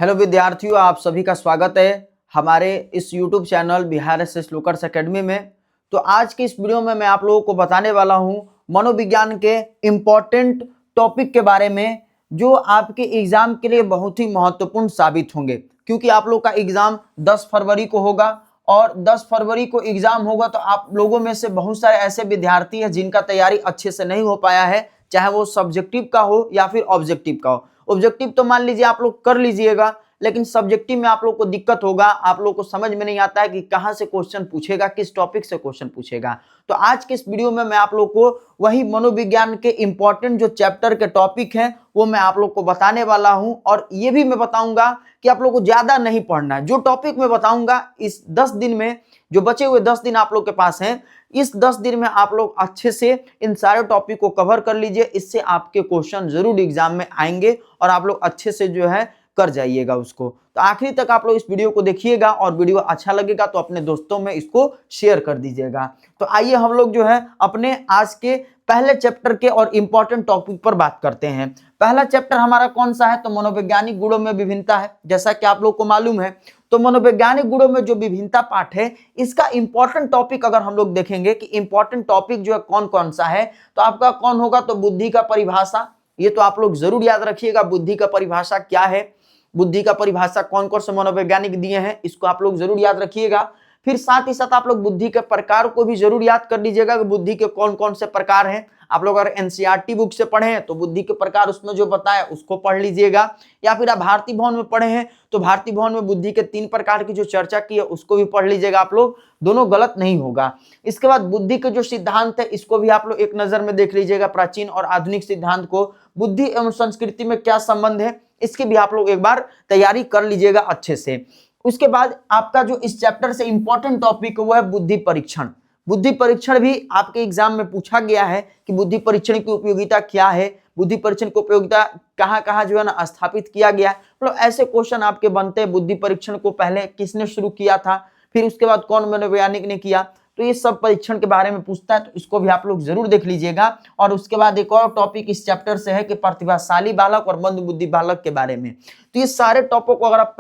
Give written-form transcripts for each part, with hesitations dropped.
Hello विद्यार्थियों, आप सभी का स्वागत है हमारे इस YouTube चैनल बिहार एसएस लोकर्स एकेडमी में। तो आज की इस वीडियो में मैं आप लोगों को बताने वाला हूं मनोविज्ञान के इम्पोर्टेंट टॉपिक के बारे में जो आपके एग्जाम के लिए बहुत ही महत्वपूर्ण साबित होंगे, क्योंकि आप लोग का एग्जाम 10 फरवरी को होगा और 10 फरवरी को एग्जाम होगा। तो आप लोगों में से बहुत सारे ऐसे विद्यार्थी हैं जिनका तैयारी अच्छे से नहीं हो पाया है, चाहे वो सब्जेक्टिव का हो या फिर ऑब्जेक्टिव का हो। ऑब्जेक्टिव तो मान लीजिए आप लोग कर लीजिएगा, लेकिन सब्जेक्टिव में आप लोग को दिक्कत होगा, आप लोग को समझ में नहीं आता है कि कहां से क्वेश्चन पूछेगा, किस टॉपिक से क्वेश्चन पूछेगा। तो आज के इस वीडियो में मैं आप लोग को वही मनोविज्ञान के इंपॉर्टेंट जो चैप्टर के टॉपिक हैं वो मैं आप लोग को बताने वाला हूं, और ये भी मैं बताऊंगा कि आप लोग को ज्यादा नहीं पढ़ना है। जो टॉपिक मैं बताऊंगा इस 10 दिन में, जो बचे हुए 10 दिन आप लोग के पास हैं, इस 10 दिन में आप लोग अच्छे से इन सारे टॉपिक को कवर कर लीजिए। इससे आपके क्वेश्चन जरूर एग्जाम में आएंगे और आप लोग अच्छे से जो है कर जाइएगा उसको। तो आखिरी तक आप लोग इस वीडियो को देखिएगा, और वीडियो अच्छा लगेगा तो अपने दोस्तों में इसको शेयर कर दीजिएगा। तो आइए हम लोग जो है अपने आज के पहले चैप्टर के और इंपॉर्टेंट टॉपिक पर बात करते हैं। पहला चैप्टर हमारा कौन सा है? तो मनोवैज्ञानिक गुणों में विभिन्नता है। जैसा कि आप लोग को मालूम है, तो मनोवैज्ञानिक गुणों में जो विभिन्नता पाठ है, इसका इंपॉर्टेंट टॉपिक अगर हम लोग देखेंगे कि इंपॉर्टेंट टॉपिक जो है कौन कौन सा है, तो आपका कौन होगा? तो बुद्धि का परिभाषा। ये तो आप लोग जरूर याद रखिएगा, बुद्धि का परिभाषा क्या है, बुद्धि का परिभाषा कौन कौन से मनोवैज्ञानिक दिए हैं, इसको आप लोग जरूर याद रखिएगा। फिर साथ ही साथ आप लोग बुद्धि के प्रकार को भी जरूर याद कर लीजिएगा कि बुद्धि के कौन कौन से प्रकार हैं। आप लोग अगर एनसीईआरटी बुक से पढ़े हैं तो बुद्धि के प्रकार उसमें जो बताया उसको पढ़ लीजिएगा, या फिर आप भारती भवन में पढ़े हैं तो भारती भवन में बुद्धि के 3 प्रकार की जो चर्चा की है उसको भी पढ़ लीजिएगा। आप लोग दोनों गलत नहीं होगा। इसके बाद बुद्धि के जो सिद्धांत है इसको भी आप लोग एक नजर में देख लीजिएगा, प्राचीन और आधुनिक सिद्धांत को, बुद्धि एवं संस्कृति में क्या संबंध है, इसकी भी आप लोग एक बार तैयारी कर लीजिएगा अच्छे से। उसके बाद आपका जो इस चैप्टर से इंपॉर्टेंट टॉपिक है वो है बुद्धि परीक्षण। बुद्धि परीक्षण भी आपके एग्जाम में पूछा गया है कि बुद्धि परीक्षण की उपयोगिता क्या है, बुद्धि परीक्षण की उपयोगिता कहां कहां जो है ना स्थापित किया गया है। मतलब ऐसे क्वेश्चन आपके बनते हैं। बुद्धि परीक्षण को पहले किसने शुरू किया था, फिर उसके बाद कौन मनोवैज्ञानिक ने किया, तो ये सब परीक्षण के बारे में पूछता है, तो इसको भी आप लोग जरूर देख लीजिएगा। और उसके बाद एक और टॉपिक इस चैप्टर से है कि प्रतिभाशाली बालक और मंदबुद्धि बालक के बारे में। तो ये सारे टॉपिक को अगर आप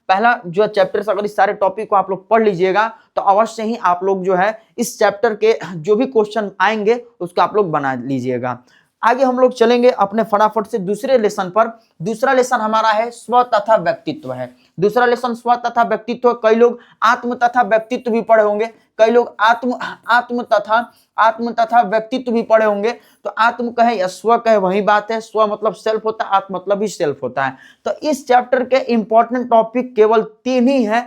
पहला जो चैप्टर से अगर इस सारे टॉपिक को आप लोग पढ़ लीजिएगा तो अवश्य ही आप लोग जो है इस चैप्टर के जो भी क्वेश्चन आएंगे उसको आप लोग बना लीजिएगा। आगे हम लोग चलेंगे अपने फटाफट से दूसरे लेसन पर। दूसरा लेसन हमारा है स्व तथा व्यक्तित्व है। दूसरा लेसन स्व तथा व्यक्तित्व। कई लोग आत्म तथा व्यक्तित्व भी पढ़े होंगे, कई लोग आत्म तथा व्यक्तित्व भी पढ़े होंगे। तो आत्म कहे या स्व कहे वही बात है। स्व मतलब सेल्फ होता है, आत्म मतलब भी सेल्फ होता है। तो इस चैप्टर के इंपॉर्टेंट टॉपिक केवल 3 ही है।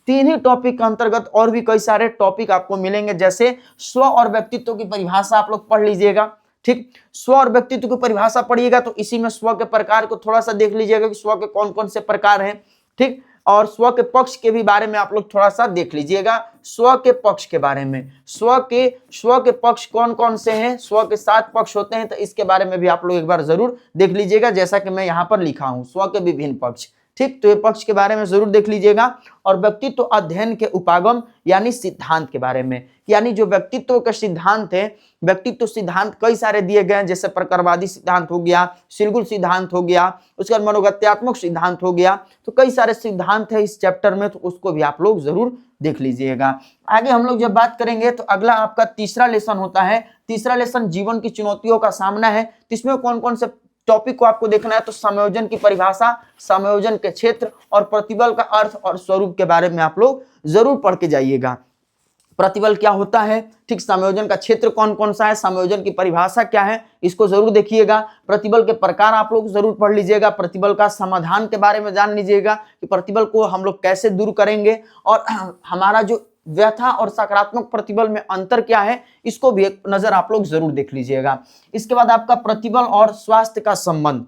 3 ही टॉपिक के अंतर्गत और भी कई सारे टॉपिक आपको मिलेंगे, जैसे स्व और व्यक्तित्व की परिभाषा आप लोग पढ़ लीजिएगा। ठीक, स्व और व्यक्तित्व की परिभाषा पढ़िएगा तो इसी में स्व के प्रकार को थोड़ा सा देख लीजिएगा कि स्व के कौन कौन से प्रकार हैं। ठीक, और स्व के पक्ष के भी बारे में आप लोग थोड़ा सा देख लीजिएगा। स्व के पक्ष के बारे में, स्व के पक्ष कौन कौन से हैं, स्व के 7 पक्ष होते हैं, तो इसके बारे में भी आप लोग एक बार जरूर देख लीजिएगा, जैसा कि मैं यहाँ पर लिखा हूँ, स्व के विभिन्न पक्ष। ठीक, तो ये पक्ष के बारे में जरूर देख लीजिएगा। और व्यक्तित्व अध्ययन के उपागम यानी सिद्धांत के बारे में, यानी जो व्यक्तित्व के सिद्धांत है, व्यक्तित्व सिद्धांत कई सारे दिए गए हैं, जैसे प्रकारवादी सिद्धांत हो गया, सिलगुल सिद्धांत हो गया, उसके बाद मनोगत्यात्मक सिद्धांत हो गया। तो कई सारे सिद्धांत है इस चैप्टर में, तो उसको भी आप लोग जरूर देख लीजिएगा। आगे हम लोग जब बात करेंगे तो अगला आपका तीसरा लेसन होता है। तीसरा लेसन जीवन की चुनौतियों का सामना है। तो इसमें कौन कौन से टॉपिक को आपको देखना है? तो समायोजन की परिभाषा, समायोजन के क्षेत्र और प्रतिबल का अर्थ और स्वरूप के बारे में आप लोग जरूर पढ़ के जाइएगा। प्रतिबल क्या होता है, ठीक, समायोजन का क्षेत्र कौन कौन सा है, समायोजन की परिभाषा क्या है, इसको जरूर देखिएगा। प्रतिबल के प्रकार आप लोग जरूर पढ़ लीजिएगा। प्रतिबल का समाधान के बारे में जान लीजिएगा कि प्रतिबल को हम लोग कैसे दूर करेंगे, और हमारा जो व्यथा और सकारात्मक प्रतिबल में अंतर क्या है, इसको भी एक नजर आप लोग जरूर देख लीजिएगा। इसके बाद आपका प्रतिबल और स्वास्थ्य का संबंध,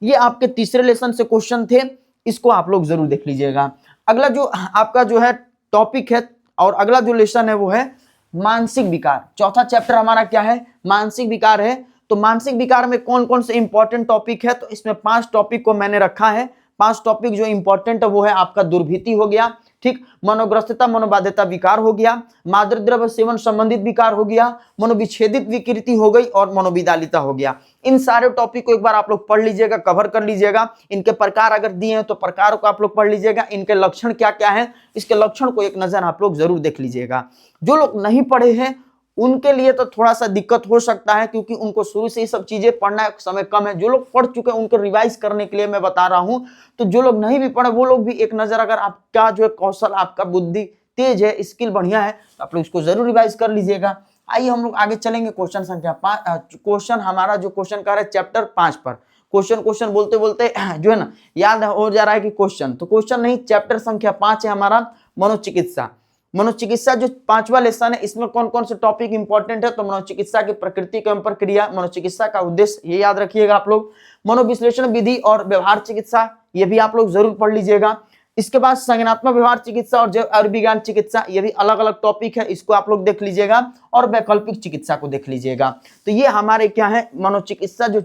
ये आपके तीसरे लेसन से क्वेश्चन थे, इसको आप लोग जरूर देख लीजिएगा। अगला जो आपका जो है टॉपिक है और अगला जो लेसन है वो है मानसिक विकार। चौथा चैप्टर हमारा क्या है? मानसिक विकार है। तो मानसिक विकार में कौन कौन से इंपॉर्टेंट टॉपिक है? तो इसमें 5 टॉपिक को मैंने रखा है। 5 टॉपिक जो इंपॉर्टेंट है वो है आपका दुर्भीति हो गया, ठीक, मनोग्रस्तता मनोबाध्यता विकार हो गया, मादक द्रव्य सेवन संबंधित विकार हो गया, मनोविच्छेदित विकृति हो गई और मनोविदालिता हो गया। इन सारे टॉपिक को एक बार आप लोग पढ़ लीजिएगा, कवर कर लीजिएगा। इनके प्रकार अगर दिए हैं तो प्रकार को आप लोग पढ़ लीजिएगा, इनके लक्षण क्या क्या है इसके लक्षण को एक नजर आप लोग जरूर देख लीजिएगा। जो लोग नहीं पढ़े हैं उनके लिए तो थोड़ा सा दिक्कत हो सकता है, क्योंकि उनको शुरू से ये सब चीजें पढ़ना समय कम है। जो लोग पढ़ चुके हैं उनको रिवाइज करने के लिए मैं बता रहा हूं। तो जो लोग नहीं भी पढ़े वो लोग भी एक नजर, अगर आपका जो है कौशल, आपका बुद्धि तेज है, स्किल बढ़िया है, तो आप लोग इसको जरूर रिवाइज कर लीजिएगा। आइए हम लोग आगे चलेंगे क्वेश्चन संख्या 5। क्वेश्चन हमारा जो क्वेश्चन का है चैप्टर 5 पर। क्वेश्चन बोलते बोलते जो है ना याद हो जा रहा है कि क्वेश्चन, तो क्वेश्चन नहीं, चैप्टर संख्या 5 है हमारा मनोचिकित्सा। मनोचिकित्सा जो 5वां लेसन है, इसमें कौन कौन से टॉपिक इंपॉर्टेंट है? तो मनोचिकित्सा की प्रकृति एवं प्रक्रिया, मनोचिकित्सा का उद्देश्य, ये याद रखिएगा आप लोग। मनोविश्लेषण विधि और व्यवहार चिकित्सा, ये भी आप लोग जरूर पढ़ लीजिएगा। इसके बाद संज्ञानात्मक व्यवहार चिकित्सा और जैव आयुर्विज्ञान चिकित्सा, ये भी अलग अलग टॉपिक है, इसको आप लोग देख लीजिएगा। और वैकल्पिक चिकित्सा को देख लीजिएगा। तो ये हमारे क्या है, मनोचिकित्सा जो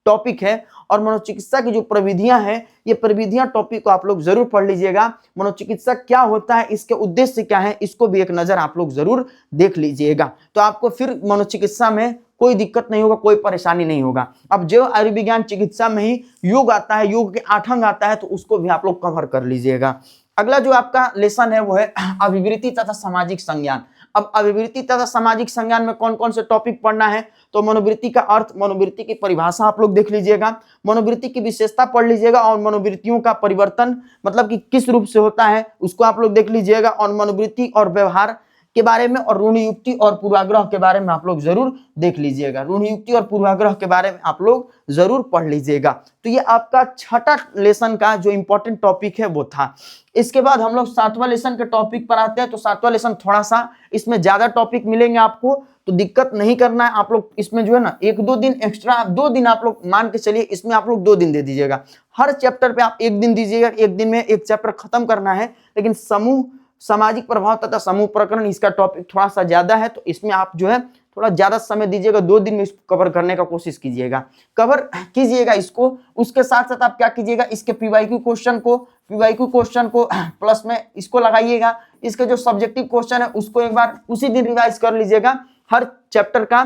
टॉपिक है और मनोचिकित्सा की जो प्रविधियां हैं, ये प्रविधियां टॉपिक को आप लोग जरूर पढ़ लीजिएगा। मनोचिकित्सा क्या होता है, इसके उद्देश्य क्या है, इसको भी एक नजर आप लोग जरूर देख लीजिएगा। तो आपको फिर मनोचिकित्सा में कोई दिक्कत नहीं होगा, कोई परेशानी नहीं होगा। अब जो आयुर्विज्ञान चिकित्सा में ही योग आता है, योग के 8 अंग आता है, तो उसको भी आप लोग कवर कर लीजिएगा। अगला जो आपका लेसन है वो है अभिवृत्ति तथा सामाजिक संज्ञान। अब अभिवृत्ति तथा सामाजिक संज्ञान में कौन कौन से टॉपिक पढ़ना है? तो मनोवृत्ति का अर्थ, मनोवृत्ति की परिभाषा आप लोग देख लीजिएगा, मनोवृत्ति की विशेषता पढ़ लीजिएगा, और मनोवृत्तियों का परिवर्तन मतलब कि किस रूप से होता है उसको आप लोग देख लीजिएगा, और मनोवृत्ति और व्यवहार के बारे में, और ऋणयुक्ति और पूर्वाग्रह के बारे में आप लोग जरूर देख लीजिएगा। ऋणयुक्ति और पूर्वाग्रह के बारे में आप लोग जरूर पढ़ लीजिएगा। तो ये आपका 6ठा लेसन का जो इंपॉर्टेंट टॉपिक है वो था। इसके बाद हम लोग 7वां लेसन के टॉपिक पर आते हैं। तो 7वां लेसन थोड़ा सा, इसमें ज्यादा टॉपिक मिलेंगे आपको, तो दिक्कत नहीं करना है आप लोग। इसमें जो है ना 1-2 दिन एक्स्ट्रा, 2 दिन आप लोग मान के चलिए, इसमें आप लोग 2 दिन दे दीजिएगा। हर चैप्टर पे आप 1 दिन दीजिएगा, 1 दिन में 1 चैप्टर खत्म करना है। लेकिन समूह सामाजिक प्रभाव तथा समूह प्रकरण, इसका टॉपिक थोड़ा सा ज्यादा है, तो इसमें आप जो है थोड़ा ज्यादा समय दीजिएगा, 2 दिन में इसको कवर करने का कोशिश कीजिएगा, कवर कीजिएगा इसको। उसके साथ साथ आप क्या कीजिएगा, इसके पीवाईक्यू क्वेश्चन को प्लस में इसको लगाइएगा। इसके जो सब्जेक्टिव क्वेश्चन है उसको एक बार उसी दिन रिवाइज कर लीजिएगा। हर चैप्टर का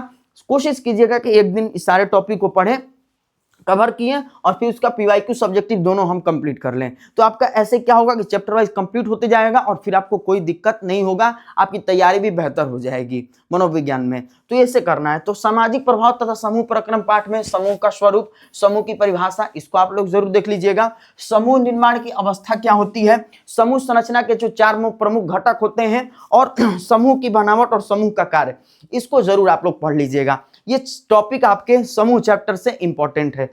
कोशिश कीजिएगा कि एक दिन इस सारे टॉपिक को पढ़ें, कवर किए, और फिर उसका पीवाईक्यू सब्जेक्टिव दोनों हम कंप्लीट कर लें। तो आपका ऐसे क्या होगा कि चैप्टर वाइज कंप्लीट होते जाएगा, और फिर आपको कोई दिक्कत नहीं होगा, आपकी तैयारी भी बेहतर हो जाएगी मनोविज्ञान में। तो ऐसे करना है। तो सामाजिक प्रभाव तथा समूह प्रकरण पाठ में समूह का स्वरूप, समूह की परिभाषा, इसको आप लोग जरूर देख लीजिएगा। समूह निर्माण की अवस्था क्या होती है, समूह संरचना के जो 4 प्रमुख घटक होते हैं, और समूह की बनावट और समूह का कार्य, इसको जरूर आप लोग पढ़ लीजिएगा। ये टॉपिक आपके समूह चैप्टर से इंपॉर्टेंट है।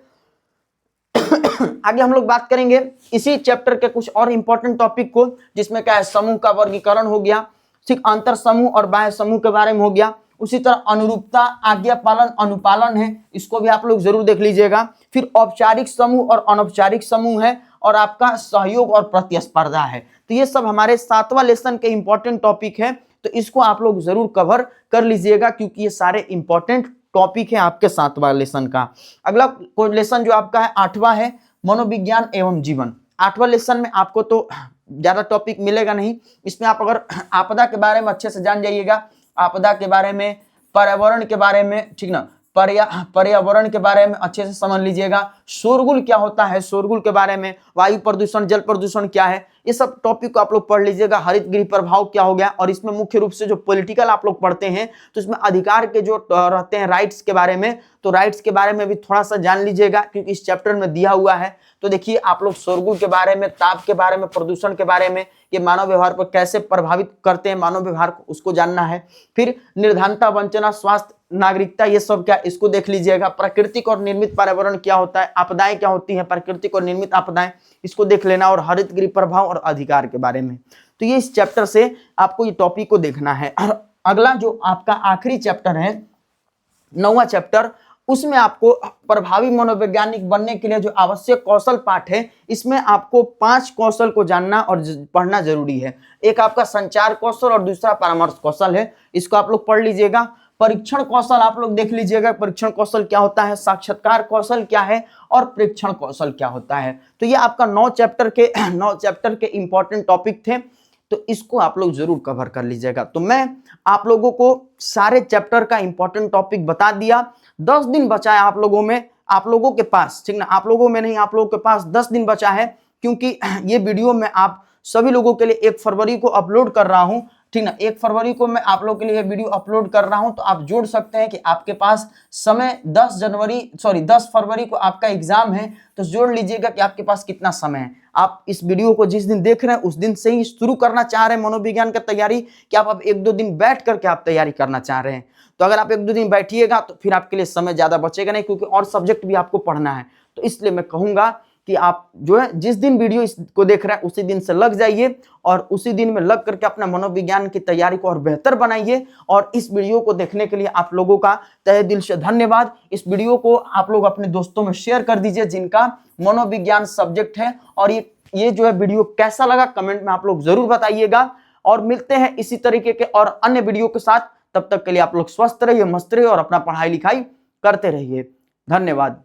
आगे हम लोग बात करेंगे इसी चैप्टर के कुछ और इंपॉर्टेंट टॉपिक को, जिसमें क्या है, समूह का वर्गीकरण हो गया, ठीक, अंतर समूह और बाह्य समूह के बारे में हो गया। उसी तरह अनुरूपता, आज्ञा पालन, अनुपालन है, इसको भी आप लोग जरूर देख लीजिएगा। फिर औपचारिक समूह और अनौपचारिक समूह है, और आपका सहयोग और प्रतिस्पर्धा है। तो ये सब हमारे 7वां लेसन के इंपॉर्टेंट टॉपिक है, तो इसको आप लोग जरूर कवर कर लीजिएगा, क्योंकि ये सारे इंपॉर्टेंट टॉपिक है आपके 7वां लेसन का। अगला लेसन जो आपका है 8वां है, मनोविज्ञान एवं जीवन। 8वां लेसन में आपको तो ज्यादा टॉपिक मिलेगा नहीं। इसमें आप अगर आपदा के बारे में अच्छे से जान जाइएगा, आपदा के बारे में, पर्यावरण के बारे में, ठीक ना, पर्यावरण के बारे में अच्छे से समझ लीजिएगा। शोरगुल क्या होता है, शोरगुल के बारे में, वायु प्रदूषण, जल प्रदूषण क्या है, ये सब टॉपिक को आप लोग पढ़ लीजिएगा। हरित गृह प्रभाव क्या हो गया, और इसमें मुख्य रूप से जो पॉलिटिकल आप लोग पढ़ते हैं, तो इसमें अधिकार के जो रहते हैं, राइट्स के बारे में, तो राइट्स के बारे में भी थोड़ा सा जान लीजिएगा, क्योंकि इस चैप्टर में दिया हुआ है। तो देखिए आप लोग शोरगुल के बारे में, ताप के बारे में, प्रदूषण के बारे में, ये मानव व्यवहार पर कैसे प्रभावित करते हैं मानव व्यवहार को, उसको जानना है। फिर निर्धनता, वंचना, स्वास्थ्य, नागरिकता, ये सब क्या, इसको देख लीजिएगा। प्राकृतिक और निर्मित पर्यावरण क्या होता है, आपदाएं क्या होती हैं, प्राकृतिक और निर्मित आपदाएं, इसको देख लेना। और हरित गृह प्रभाव और अधिकार के बारे में, तो ये इस चैप्टर से आपको ये टॉपिक को देखना है। और अगला जो आपका आखिरी चैप्टर है, 9वां चैप्टर, उसमें आपको प्रभावी मनोवैज्ञानिक बनने के लिए जो आवश्यक कौशल पाठ है, इसमें आपको 5 कौशल को जानना और पढ़ना जरूरी है। एक आपका संचार कौशल और दूसरा परामर्श कौशल है, इसको आप लोग पढ़ लीजिएगा। परीक्षण कौशल आप लोग देख लीजिएगा, परीक्षण कौशल क्या होता है, साक्षात्कार कौशल क्या है, और प्रेक्षण कौशल क्या होता है। तो ये आपका 9 चैप्टर के इंपॉर्टेंट टॉपिक थे, तो इसको आप लोग जरूर कवर कर लीजिएगा। तो मैं आप लोगों को सारे चैप्टर का इंपॉर्टेंट टॉपिक बता दिया। 10 दिन बचा है आप लोगों में, आप लोगों के पास, ठीक ना, आप लोगों में नहीं, आप लोगों के पास 10 दिन बचा है, क्योंकि ये वीडियो मैं आप सभी लोगों के लिए 1 फरवरी को अपलोड कर रहा हूं, ठीक ना। 1 फरवरी को मैं आप लोगों के लिए ये वीडियो अपलोड कर रहा हूं, तो आप जोड़ सकते हैं कि आपके पास समय 10 फरवरी को आपका एग्जाम है, तो जोड़ लीजिएगा कि आपके पास कितना समय है। आप इस वीडियो को जिस दिन देख रहे हैं उस दिन से ही शुरू करना चाह रहे हैं मनोविज्ञान का तैयारी, कि आप अब 1-2 दिन बैठ करके आप तैयारी करना चाह रहे हैं। तो अगर आप 1-2 दिन बैठिएगा तो फिर आपके लिए समय ज्यादा बचेगा नहीं, क्योंकि और सब्जेक्ट भी आपको पढ़ना है। तो इसलिए मैं कहूंगा कि आप जो है जिस दिन वीडियो इसको देख रहे हैं उसी दिन से लग जाइए, और उसी दिन में लग करके अपना मनोविज्ञान की तैयारी को और बेहतर बनाइए। और इस वीडियो को देखने के लिए आप लोगों का तहे दिल से धन्यवाद। इस वीडियो को आप लोग अपने दोस्तों में शेयर कर दीजिए जिनका मनोविज्ञान सब्जेक्ट है। और ये जो है वीडियो कैसा लगा कमेंट में आप लोग जरूर बताइएगा, और मिलते हैं इसी तरीके के और अन्य वीडियो के साथ। तब तक के लिए आप लोग स्वस्थ रहिए, मस्त रहिए और अपना पढ़ाई लिखाई करते रहिए। धन्यवाद।